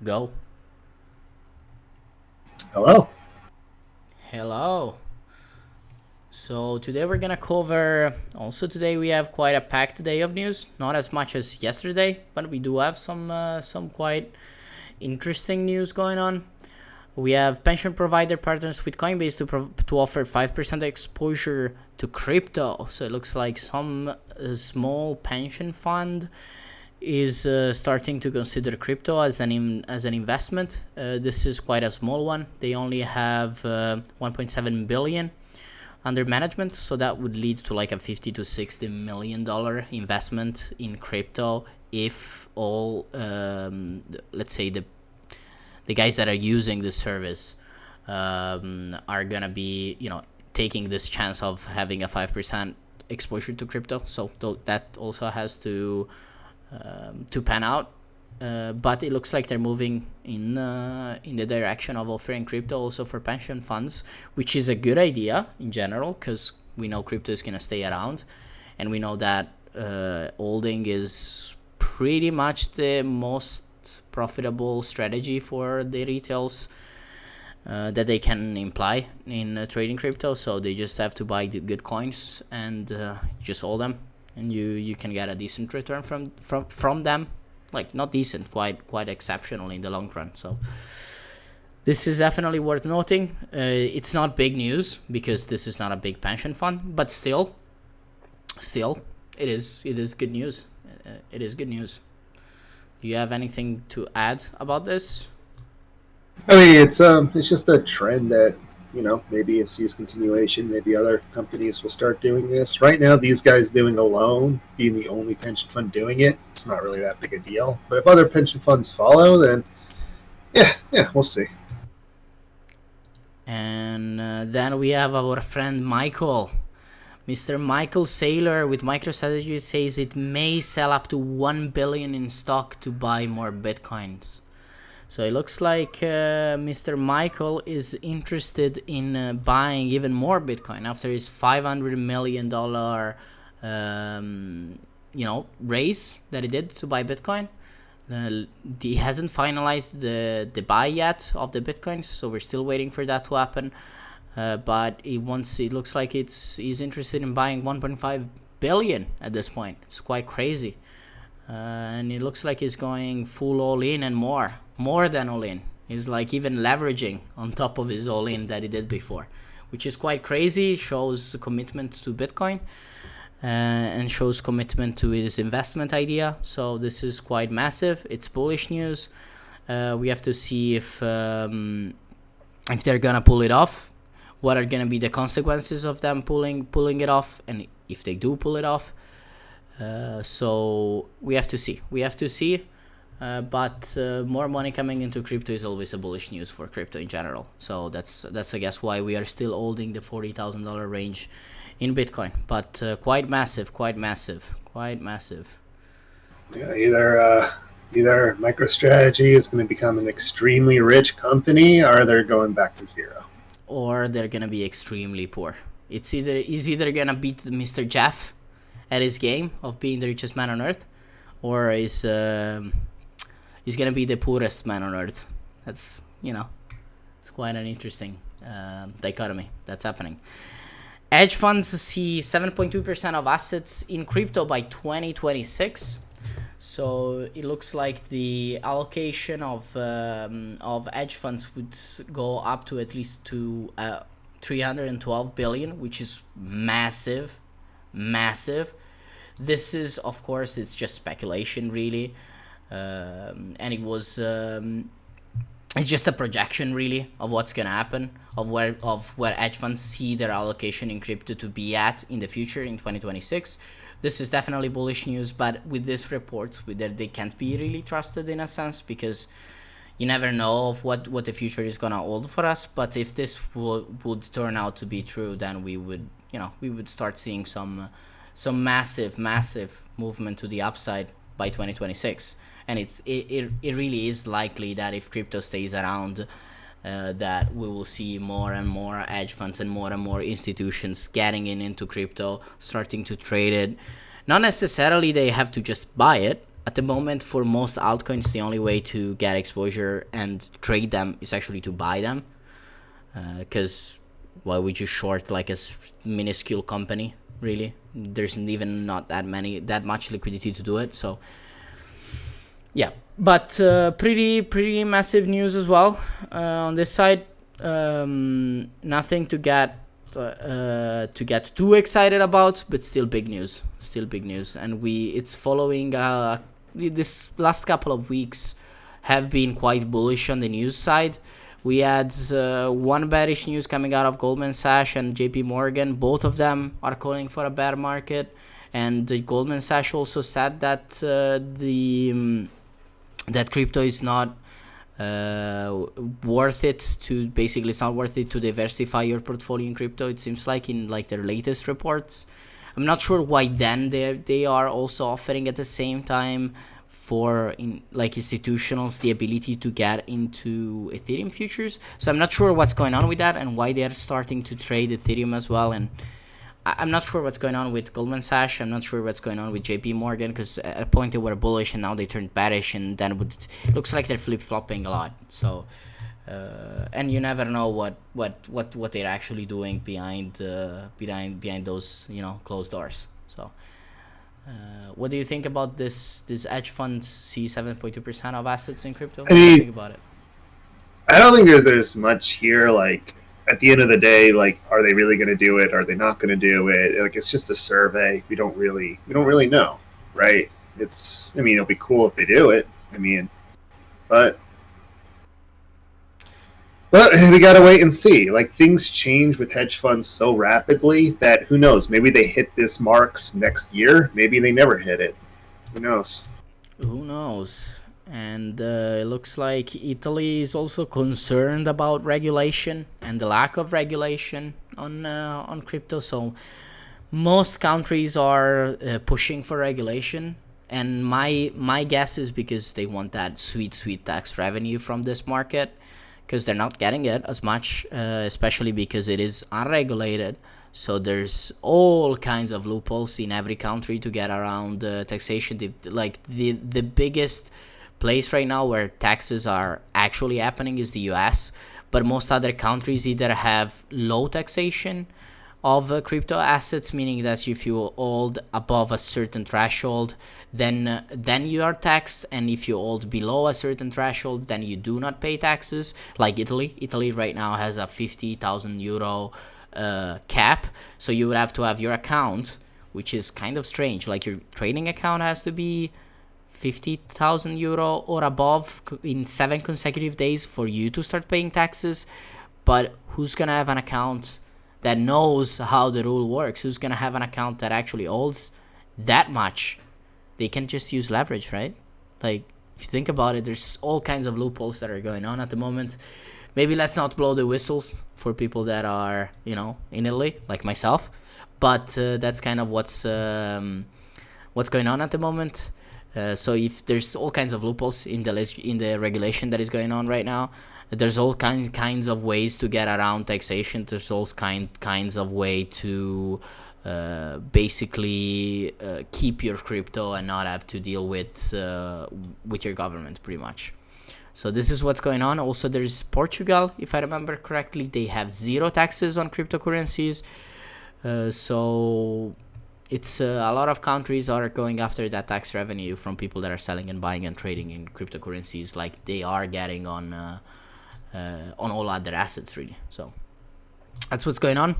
Go. Hello. Hello. So today we're gonna cover. Also today we have quite a packed day of news. Not as much as yesterday, but we do have some quite interesting news going on. We have pension provider partners with Coinbase to offer 5% exposure to crypto. So it looks like some small pension fund is starting to consider crypto as an investment. This is quite a small one. They only have 1.7 billion under management, so that would lead to like a 50 to 60 million dollar investment in crypto if all let's say the guys that are using this service are gonna be taking this chance of having a 5% exposure to crypto. So that also has to pan out. But it looks like they're moving in the direction of offering crypto also for pension funds, which is a good idea in general because we know crypto is gonna stay around, and we know that holding is pretty much the most profitable strategy for the retails that they can imply in trading crypto. So they just have to buy the good coins and just hold them, and you can get a decent return from them. Like not decent, quite exceptional in the long run. So this is definitely worth noting. It's not big news because this is not a big pension fund, but still, it is good news. It is good news. Do you have anything to add about this? I mean, it's just a trend that maybe it sees continuation. Maybe other companies will start doing this. Right now, these guys doing alone, being the only pension fund doing it, it's not really that big a deal. But if other pension funds follow, then yeah, we'll see. And then we have our friend Michael. Mr. Michael Saylor with Microstrategy says it may sell up to 1 billion in stock to buy more bitcoins. So it looks like Mr. Michael is interested in buying even more Bitcoin after his $500 million raise that he did to buy Bitcoin. He hasn't finalized the buy yet of the Bitcoins, so we're still waiting for that to happen. But it looks like he's interested in buying 1.5 billion at this point. It's quite crazy. And it looks like he's going full all in and more than all in. He's like even leveraging on top of his all in that he did before, which is quite crazy. Shows commitment to Bitcoin and shows commitment to his investment idea. So this is quite massive. It's bullish news. We have to see if they're gonna pull it off. What are gonna be the consequences of them pulling it off, and if they do pull it off. So we have to see. But more money coming into crypto is always a bullish news for crypto in general. So that's I guess why we are still holding the $40,000 range in Bitcoin. But quite massive. Yeah, either MicroStrategy is going to become an extremely rich company, or they're going back to zero. Or they're gonna be extremely poor. He's either gonna beat Mr. Jeff at his game of being the richest man on earth, or he's gonna be the poorest man on earth. That's it's quite an interesting dichotomy that's happening. Hedge funds see 7.2% of assets in crypto by 2026. So it looks like the allocation of hedge funds would go up to at least to 312 billion, which is massive. This is, of course, it's just speculation, really, and it's just a projection, really, of what's gonna happen, of where hedge funds see their allocation in crypto to be at in the future in 2026. This is definitely bullish news, but with these reports, they can't be really trusted in a sense, because you never know of what the future is gonna hold for us. But if this would turn out to be true, then we would start seeing some massive movement to the upside by 2026. And it really is likely that if crypto stays around, that we will see more and more hedge funds and more institutions getting into crypto, starting to trade it. Not necessarily they have to just buy it. at the moment, for most altcoins, the only way to get exposure and trade them is actually to buy them. Because why would you short like a minuscule company? Really, there's even not that much liquidity to do it. So yeah, but pretty massive news as well on this side. Nothing to get too excited about, but still big news. And it's following this last couple of weeks have been quite bullish on the news side. We had one bearish news coming out of Goldman Sachs and JP Morgan. Both of them are calling for a bear market, and Goldman Sachs also said that that crypto is not worth it to basically, it's not worth it to diversify your portfolio in crypto. It seems like in like their latest reports. I'm not sure why then they are also offering at the same time for institutionals the ability to get into Ethereum futures. So I'm not sure what's going on with that and why they are starting to trade Ethereum as well. And I'm not sure what's going on with Goldman Sachs. I'm not sure what's going on with JP Morgan, because at a point they were bullish and now they turned bearish, and then it looks like they're flip-flopping a lot. So and you never know what they're actually doing behind those closed doors. So what do you think about this hedge funds see 7.2% of assets in crypto? What do you think about it? I don't think there's much here. Like, at the end of the day, like, are they really going to do it? Are they not going to do it? Like, it's just a survey. We don't really know, right? It'll be cool if they do it. But we got to wait and see. Like, things change with hedge funds so rapidly that who knows? Maybe they hit this marks next year. Maybe they never hit it. Who knows? And it looks like Italy is also concerned about regulation and the lack of regulation on crypto. So most countries are pushing for regulation, and my guess is because they want that sweet tax revenue from this market, because they're not getting it as much, especially because it is unregulated. So there's all kinds of loopholes in every country to get around taxation. The biggest place right now where taxes are actually happening is the US, but most other countries either have low taxation of crypto assets, meaning that if you hold above a certain threshold, then you are taxed, and if you hold below a certain threshold, then you do not pay taxes. Like Italy right now has a 50,000 euro cap, so you would have to have your account, which is kind of strange. Like, your trading account has to be 50,000 euro or above in 7 consecutive days for you to start paying taxes. But who's gonna have an account that knows how the rule works? Who's gonna have an account that actually holds that much? They can just use leverage, right? Like, if you think about it, there's all kinds of loopholes that are going on at the moment. Maybe let's not blow the whistles for people that are, in Italy, like myself. But that's kind of what's going on at the moment. So if there's all kinds of loopholes in the regulation that is going on right now, there's all kinds of ways to get around taxation. There's all kinds of way to basically keep your crypto and not have to deal with your government, pretty much. So this is what's going on. Also, there's Portugal, if I remember correctly. They have 0 taxes on cryptocurrencies. So it's a lot of countries are going after that tax revenue from people that are selling and buying and trading in cryptocurrencies, like they are getting on all other assets, really. So that's what's going on.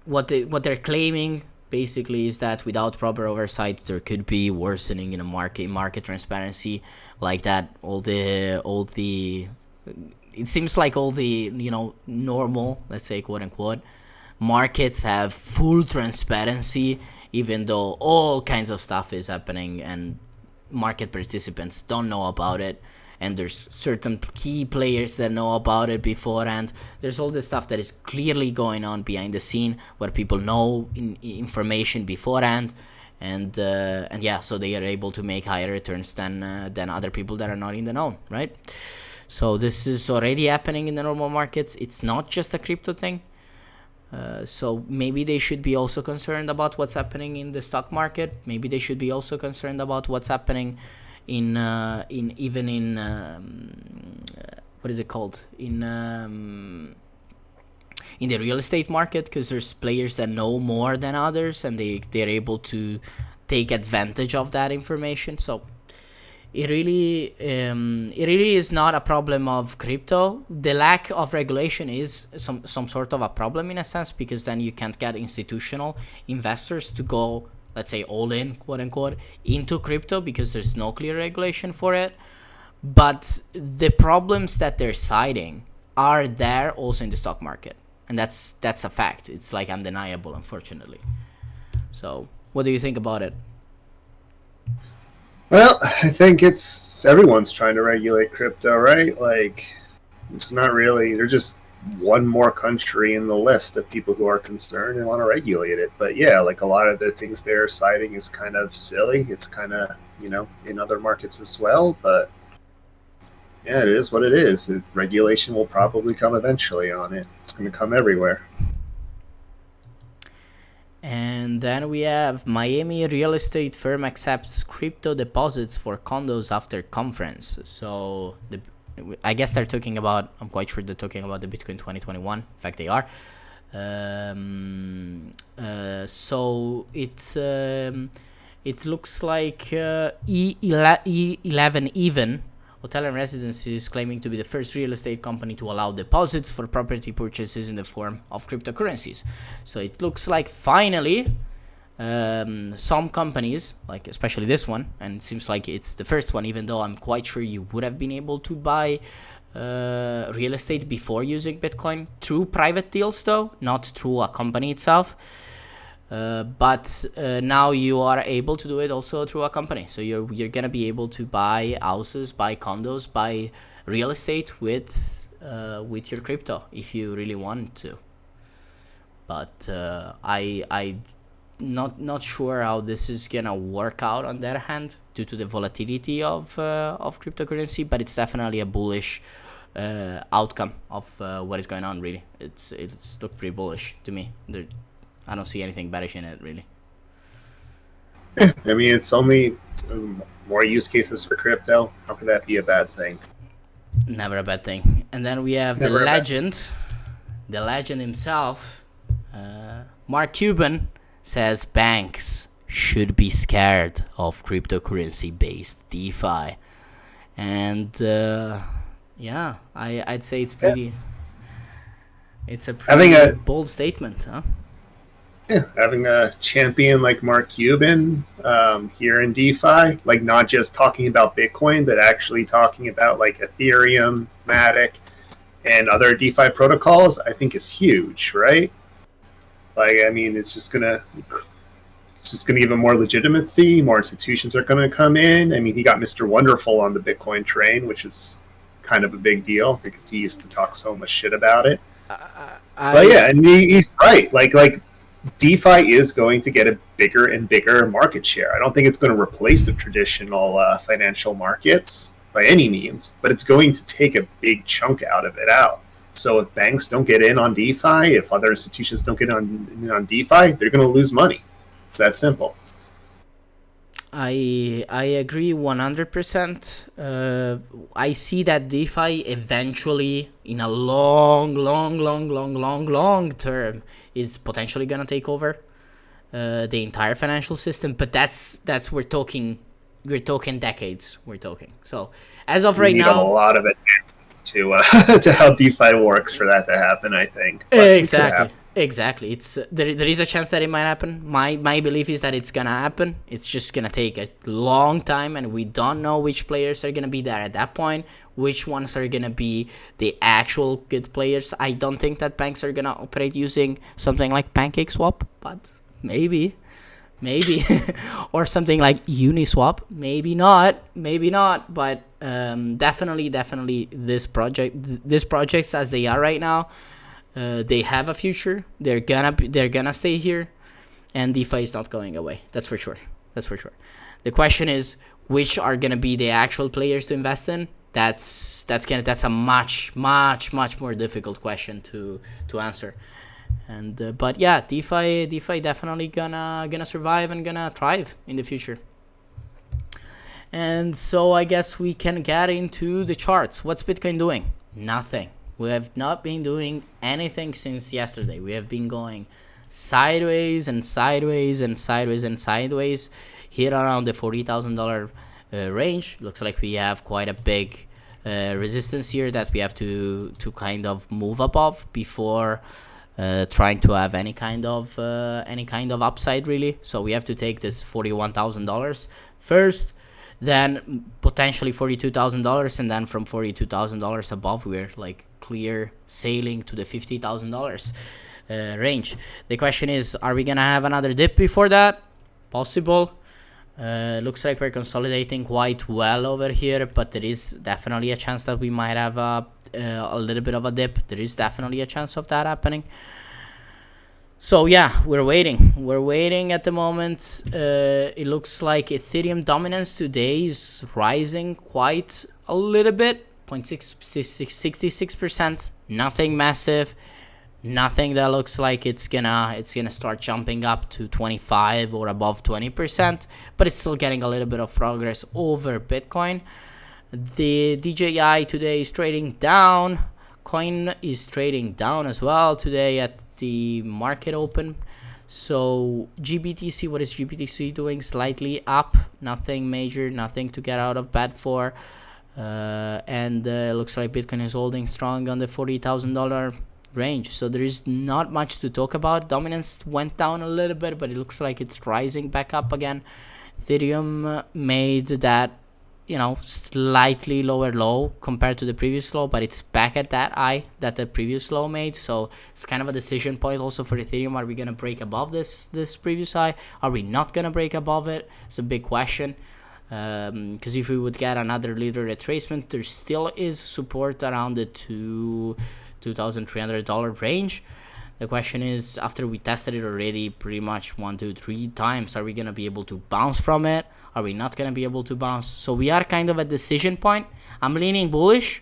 What they're claiming basically is that without proper oversight, there could be worsening in a market transparency, like that. It seems like all the normal, let's say, quote unquote, markets have full transparency, even though all kinds of stuff is happening and market participants don't know about it, and there's certain key players that know about it beforehand. There's all this stuff that is clearly going on behind the scene where people know information beforehand, and yeah, so they are able to make higher returns than other people that are not in the know, right? So this is already happening in the normal markets. It's not just a crypto thing. So maybe they should be also concerned about what's happening in the stock market. Maybe they should be also concerned about what's happening in what is it called, in the real estate market, because there's players that know more than others, and they're able to take advantage of that information. So it really is not a problem of crypto. The lack of regulation is some sort of a problem in a sense, because then you can't get institutional investors to go, let's say, all in, quote unquote, into crypto, because there's no clear regulation for it. But the problems that they're citing are there also in the stock market, and that's a fact. It's like undeniable, unfortunately. So what do you think about it? Well, I think it's everyone's trying to regulate crypto, right? Like, it's not really, they're just one more country in the list of people who are concerned and want to regulate it. But yeah, like a lot of the things they're citing is kind of silly. It's kind of, in other markets as well. But yeah, it is what it is. Regulation will probably come eventually on it. It's going to come everywhere. And then we have Miami real estate firm accepts crypto deposits for condos after conference. So I guess they're talking about, I'm quite sure they're talking about the Bitcoin 2021. In fact, they are. So it looks like E11 Even Hotel and Residences is claiming to be the first real estate company to allow deposits for property purchases in the form of cryptocurrencies. So it looks like finally some companies, like especially this one, and it seems like it's the first one, even though I'm quite sure you would have been able to buy real estate before using Bitcoin through private deals, though, not through a company itself. But now you are able to do it also through a company. So you're gonna be able to buy houses, buy condos, buy real estate with your crypto if you really want to. But I not sure how this is gonna work out on their hand due to the volatility of cryptocurrency. But it's definitely a bullish outcome of what is going on. Really, it's looked pretty bullish to me. I don't see anything bearish in it, really. I mean, it's only more use cases for crypto. How could that be a bad thing? Never a bad thing. And then we have the legend himself, Mark Cuban, says banks should be scared of cryptocurrency-based DeFi. And yeah, I'd say it's pretty. It's a pretty bold statement, huh? Yeah, having a champion like Mark Cuban here in DeFi, like not just talking about Bitcoin, but actually talking about like Ethereum, Matic, and other DeFi protocols, I think is huge, right? Like, I mean, it's just gonna give him more legitimacy. More institutions are gonna come in. I mean, he got Mr. Wonderful on the Bitcoin train, which is kind of a big deal because he used to talk so much shit about it. But yeah, and he's right. Like. DeFi is going to get a bigger and bigger market share. I don't think it's going to replace the traditional financial markets by any means, but it's going to take a big chunk out of it out. So if banks don't get in on DeFi, if other institutions don't get in on DeFi, they're going to lose money. It's that simple. I agree 100%. I see that DeFi eventually, in a long term, is potentially gonna take over the entire financial system. But that's we're talking decades. We're talking. So as of right now, a lot of advances to to how DeFi works for that to happen. I think Exactly. It's there is a chance that it might happen. My belief is that it's gonna happen. It's just gonna take a long time, and we don't know which players are gonna be there at that point. Which ones are gonna be the actual good players? I don't think that banks are gonna operate using something like PancakeSwap, but maybe, or something like Uniswap. Maybe not. But definitely, these projects as they are right now. They have a future. They're gonna stay here, and DeFi is not going away. That's for sure. The question is, which are gonna be the actual players to invest in? That's a much more difficult question to answer. And but yeah, DeFi definitely gonna survive and gonna thrive in the future. And so I guess we can get into the charts. What's Bitcoin doing? Nothing. We have not been doing anything since yesterday. We have been going sideways and sideways and sideways and sideways here around the $40,000 range. Looks like we have quite a big resistance here that we have to kind of move above before trying to have any kind of upside, really. So we have to take this $41,000 first, then potentially $42,000, and then from $42,000 above, we're like clear sailing to the $50,000 range. The question is, are we gonna have another dip before that? Possible. Looks like we're consolidating quite well over here, but there is definitely a chance that we might have a little bit of a dip. There is definitely a chance of that happening. So yeah, we're waiting at the moment. It looks like Ethereum dominance today is rising quite a little bit, 66%. Nothing massive, nothing that looks like it's gonna start jumping up to 25 or above 20%, but it's still getting a little bit of progress over Bitcoin. The DJI today is trading down. Coin is trading down as well today at the market open. So GBTC, what is GBTC doing? Slightly up, nothing major, nothing to get out of bed for. And looks like Bitcoin is holding strong on the $40,000 range. So there is not much to talk about. Dominance went down a little bit, but it looks like it's rising back up again. Ethereum made that, slightly lower low compared to the previous low, but it's back at that high that the previous low made. So it's kind of a decision point also for Ethereum. Are we going to break above this previous high? Are we not going to break above it? It's a big question. Because if we would get another little retracement, there still is support around the $2,300 range. The question is, after we tested it already pretty much 1, 2, 3 times, are we going to be able to bounce from it? Are we not going to be able to bounce? So we are kind of at decision point. I'm leaning bullish,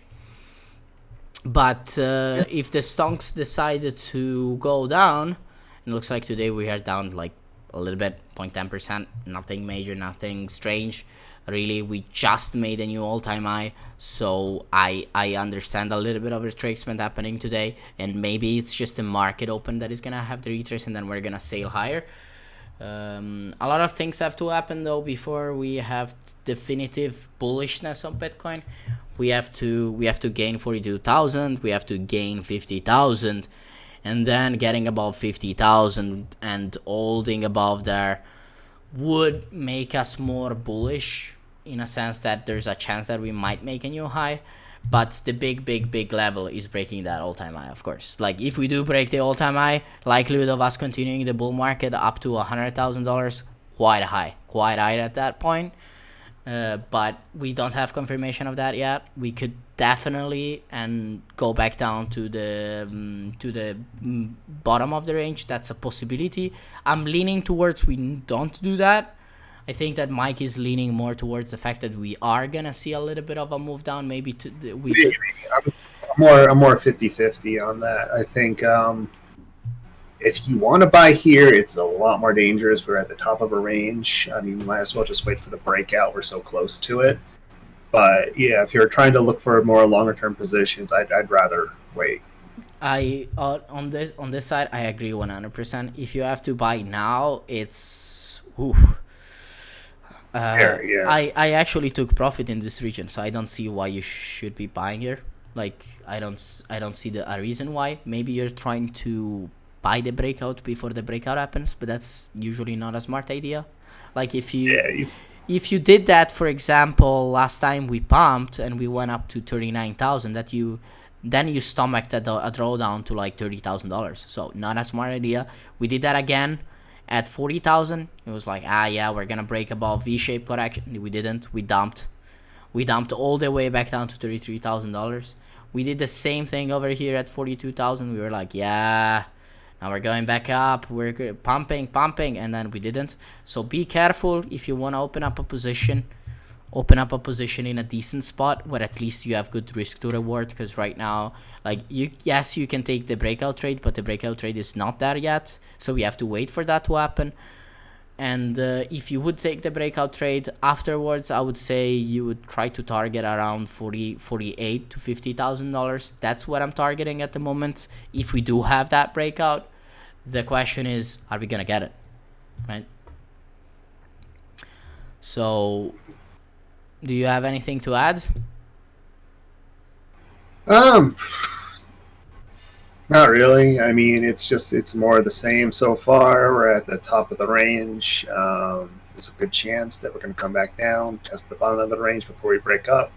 but if the stonks decided to go down, it looks like today we are down like a little bit, 0.10%, nothing major, nothing strange. Really, we just made a new all-time high, so I understand a little bit of retracement happening today, and maybe it's just the market open that is gonna have the retrace, and then we're gonna sail higher. A lot of things have to happen though before we have definitive bullishness on Bitcoin. We have to gain 42,000, we have to gain 50,000, and then getting above 50,000 and holding above there would make us more bullish, in a sense that there's a chance that we might make a new high. But the big level is breaking that all-time high, of course. Like, if we do break the all-time high, likelihood of us continuing the bull market up to $100,000, quite high at that point. But we don't have confirmation of that yet. We could definitely go back down to the bottom of the range. That's a possibility. I'm leaning towards we don't do that. I think that Mike is leaning more towards the fact that we are gonna see a little bit of a move down. Maybe I'm more 50-50 on that. I think if you want to buy here, it's a lot more dangerous. We're at the top of a range. I mean, might as well just wait for the breakout. We're so close to it. But yeah, if you're trying to look for more longer term positions, I'd rather wait. On this side, I agree 100%. If you have to buy now, it's scary. Yeah. I actually took profit in this region, so I don't see why you should be buying here. Like, I don't see a reason why. Maybe you're trying to buy the breakout before the breakout happens, but that's usually not a smart idea. Like, if you did that, for example, last time we pumped and we went up to 39,000, then you stomached a drawdown to like $30,000. So not a smart idea. We did that again at 40,000. It was like, yeah, we're gonna break above V-shaped correction. We didn't. We dumped all the way back down to $33,000. We did the same thing over here at 42,000. We were like, yeah, now we're going back up. We're pumping, and then we didn't. So be careful if you want to open up a position. open up a position in a decent spot where at least you have good risk to reward. Because right now, like, yes, you can take the breakout trade, but the breakout trade is not there yet, so we have to wait for that to happen. And if you would take the breakout trade afterwards, I would say you would try to target around $48,000 to $50,000. That's what I'm targeting at the moment. If we do have that breakout, the question is, are we gonna get it, right? So, do you have anything to add? Not really. I mean, it's more of the same so far. We're at the top of the range. There's a good chance that we're going to come back down, test the bottom of the range before we break up.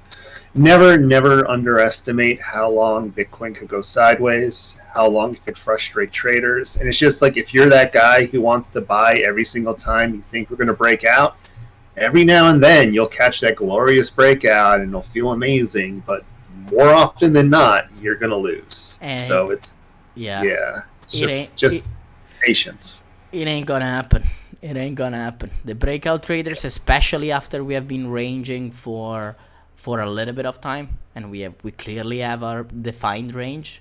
Never underestimate how long Bitcoin could go sideways, how long it could frustrate traders. And it's just like, if you're that guy who wants to buy every single time you think we're going to break out, every now and then you'll catch that glorious breakout and it'll feel amazing. But more often than not, you're going to lose. So it's, it's just patience. It ain't gonna happen. It ain't gonna happen. The breakout traders, especially after we have been ranging for a little bit of time, and we clearly have our defined range.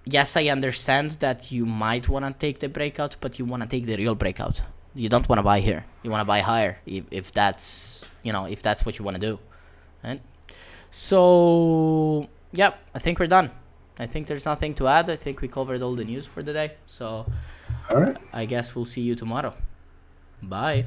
Yes, I understand that you might want to take the breakout, but you want to take the real breakout. You don't want to buy here. You want to buy higher if that's what you want to do. Right? So, yep, I think we're done. I think there's nothing to add. I think we covered all the news for the day. So, all right. I guess we'll see you tomorrow. Bye.